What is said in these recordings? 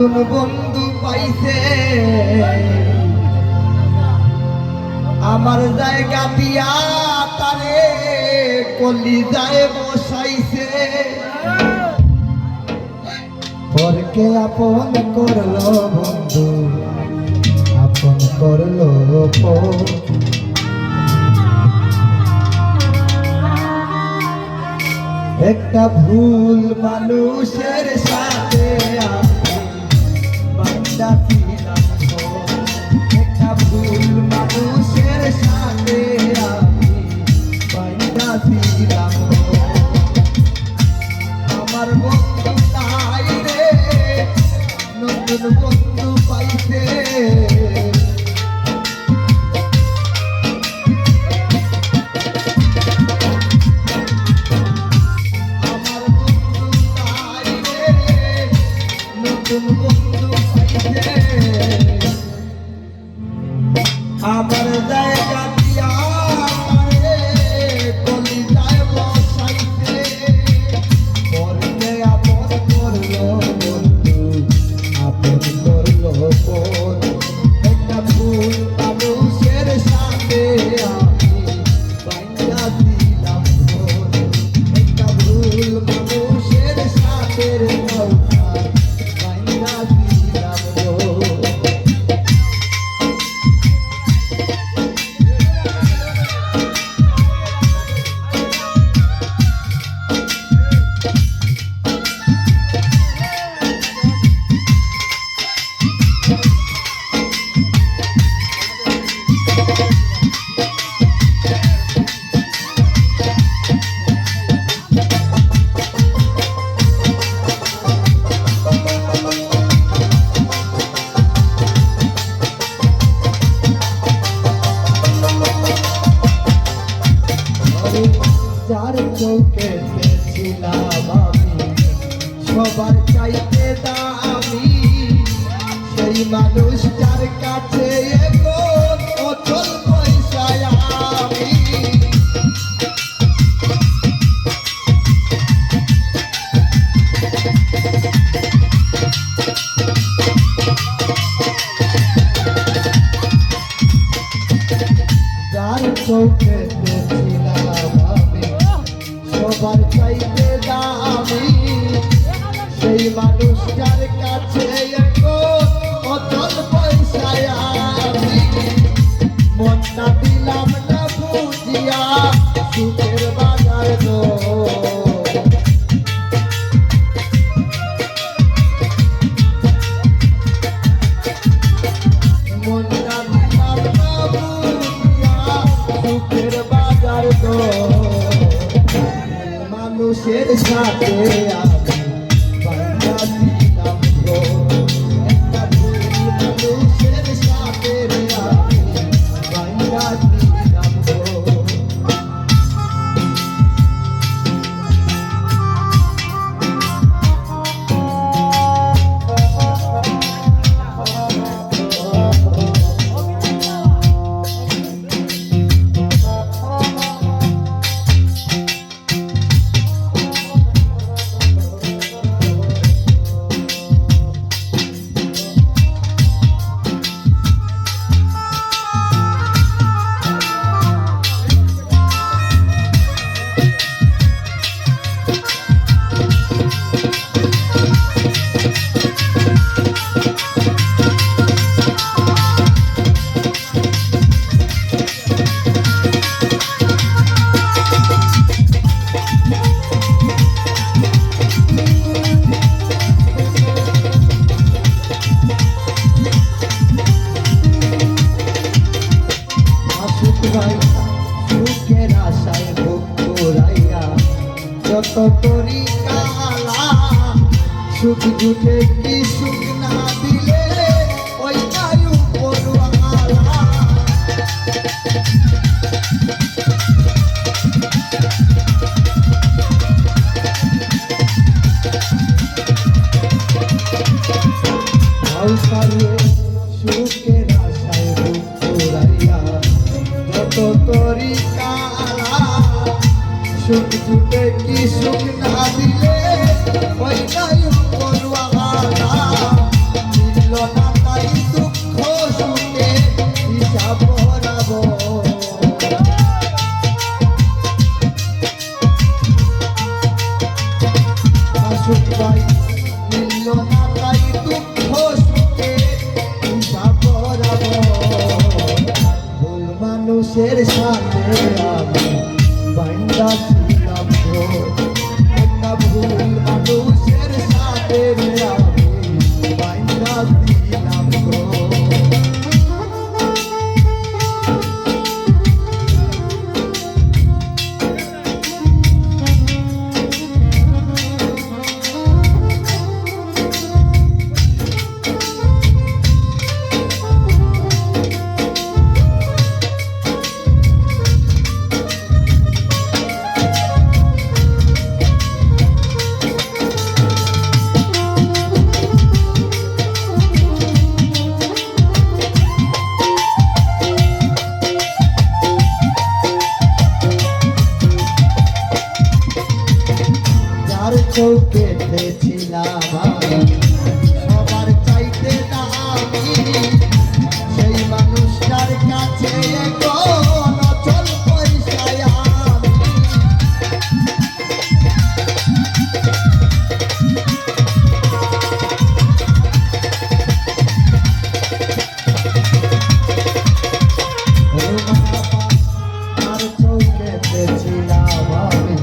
বন্ধু পাইছে আমার জায়গা দিয়া তারে কলিজায় বসাইছে পরকে আপন করলো বন্ধু আপন করলো একটা ভুল মানুষের সাথে একটা ভুল মানুষের সাথে আমি বাইন্দা ছিলাম আমার বন্ধু তাই রে নতুন বন্ধু পাইছে আমার বন্ধু তাই রে নতুন বন্ধু পাইছে আমার জায়গা দিয়া তারে কলিজায় বসাইছে পরকে আপন করলো বন্ধু আপন করলো বোন একটা ভুল মানুষের সাথে আমি বাইন্দা দিলাম বোন একটা ভুল মানুষের সাথে বাইন্দা দিলাম বোন যার চোখে ছিলাম আমি সবার চাইতে দামি সেই মানুষটার কাছে এখন অচল পয়সায় আমি যার চোখে ছিলাম সবার চাইতে দামি সেই মানুষটার কাছে এখন অচল পয়সায় আমি মনটা দিলাম না বুঝিয়া সুখের বাজার মনটা দিলাম না বুঝিয়া সুখের বাজার মানুষের সাথে আমি বাইন্দা দিলাম একটা ভুল মানুষের সাথে আমি বাইন্দা দিলাম সুখের আশায় ভোগ করাইয়া যত করি কালা সুখ জুটে কি সুখ না দিলে ওইটাই উপরওয়ালা সুখের আশায় ভোগ করাইয়া যত করি কালা সুখ জুটে কি সুখ না দিলে ওইটাই উপরওয়ালা বেঁধেছিলাম আমি সবার চাইতে দামি সেই মানুষটার কাছে এখন অচল পয়সায় আমি আর চৌকেতে ছিলাম আমি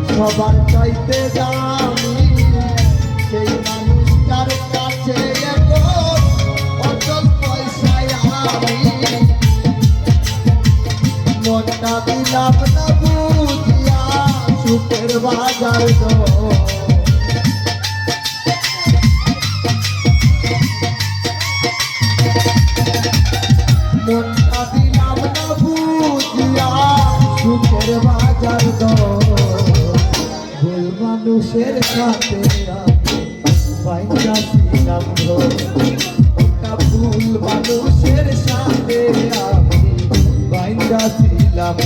সবার চাইতে দামি সেই মানুষটার কাছে এখন অচল পয়সায় আমি মনটা দিলাম না বুঝিয়া সুখের বাজার মনটা দিলাম না বুঝিয়া সুখের বাজার ভুল মানুষের সাথে আমি বাইনা ছিলাম ওটা ভুল মানুষের সাথে আমি বাইনা ছিলাম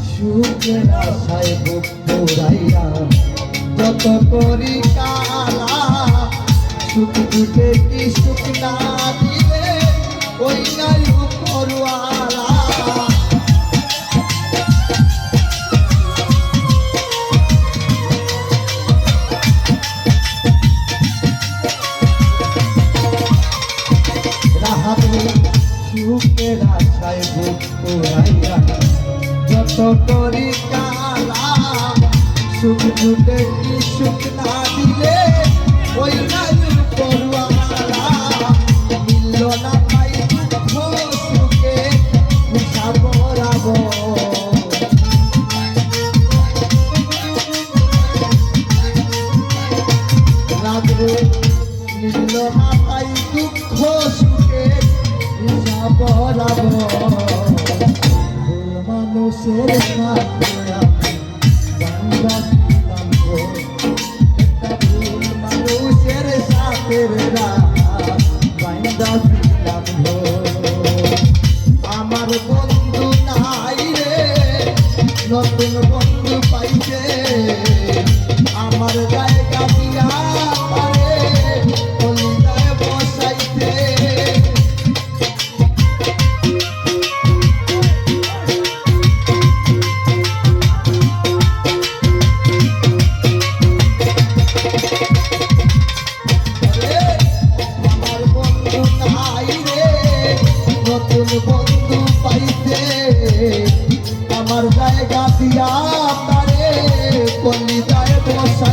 সুখের আশায় বুক পুরাইয়া যত করি কালা সুখ দুটে কি সুখ না দিলে ওই নাই উপরওয়ালা সুখের আশায় বুক পুরাইয়া যত করি কালা সুখ দুটে কি সুখ না দিলে ওই নাই উপরওয়ালা মিলল না পাই দুঃখ সুখে হিসাব বরাবো রাত্রে মিলল না পাই দুঃখ সুখে হিসাব বরাবো মানুষের সাথে আমি বান্দা ছিলাম ভুল মানুষের সাথে বান্দা ছিলাম আমার বন্ধু নাই রে নতুন বন্ধু পাইছে আমার জায়গা দিয়া পারে কলিজায় বসাইছে বন্ধু পাইছে আমার জায়গা দিয়া তারে কলিজায় বসাই